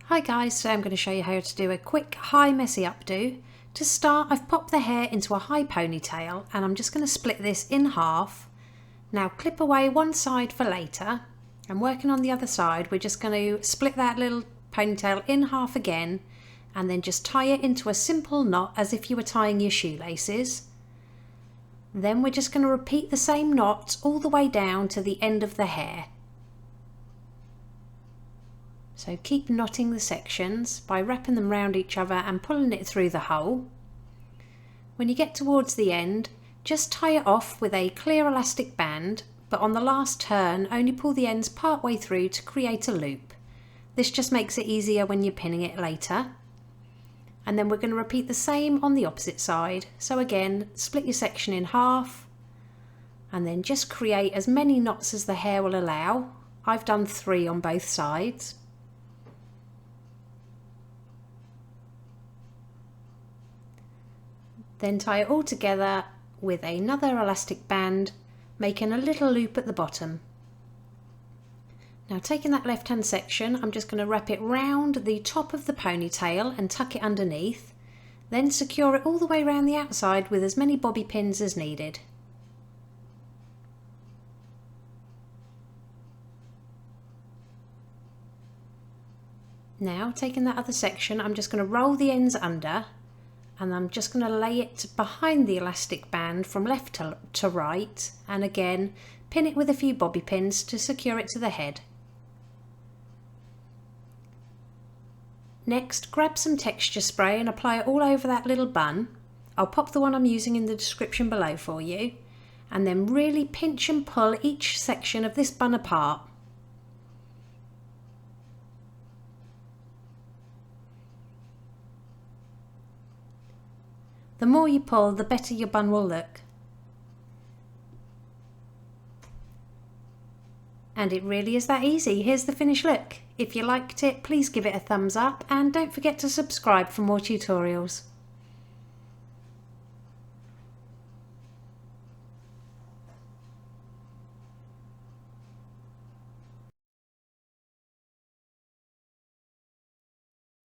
Hi guys, so I'm going to show you how to do a quick high messy updo. To start, I've popped the hair into a high ponytail and I'm just going to split this in half. Now clip away one side for later. I'm working on the other side. We're just going to split that little ponytail in half again and then just tie it into a simple knot as if you were tying your shoelaces. Then we're just going to repeat the same knot all the way down to the end of the hair. So keep knotting the sections by wrapping them round each other and pulling it through the hole. When you get towards the end, just tie it off with a clear elastic band, but on the last turn only pull the ends part way through to create a loop. This just makes it easier when you're pinning it later. And then we're going to repeat the same on the opposite side. So again, split your section in half and then just create as many knots as the hair will allow. I've done 3 on both sides. Then tie it all together with another elastic band, making a little loop at the bottom. Now taking that left hand section, I'm just going to wrap it round the top of the ponytail and tuck it underneath, then secure it all the way around the outside with as many bobby pins as needed. Now taking that other section, I'm just going to roll the ends under and I'm just going to lay it behind the elastic band from left to right, and again pin it with a few bobby pins to secure it to the head. Next, grab some texture spray and apply it all over that little bun. I'll pop the one I'm using in the description below for you, and then really pinch and pull each section of this bun apart. The more you pull, the better your bun will look. And it really is that easy. Here's the finished look. If you liked it, please give it a thumbs up and don't forget to subscribe for more tutorials.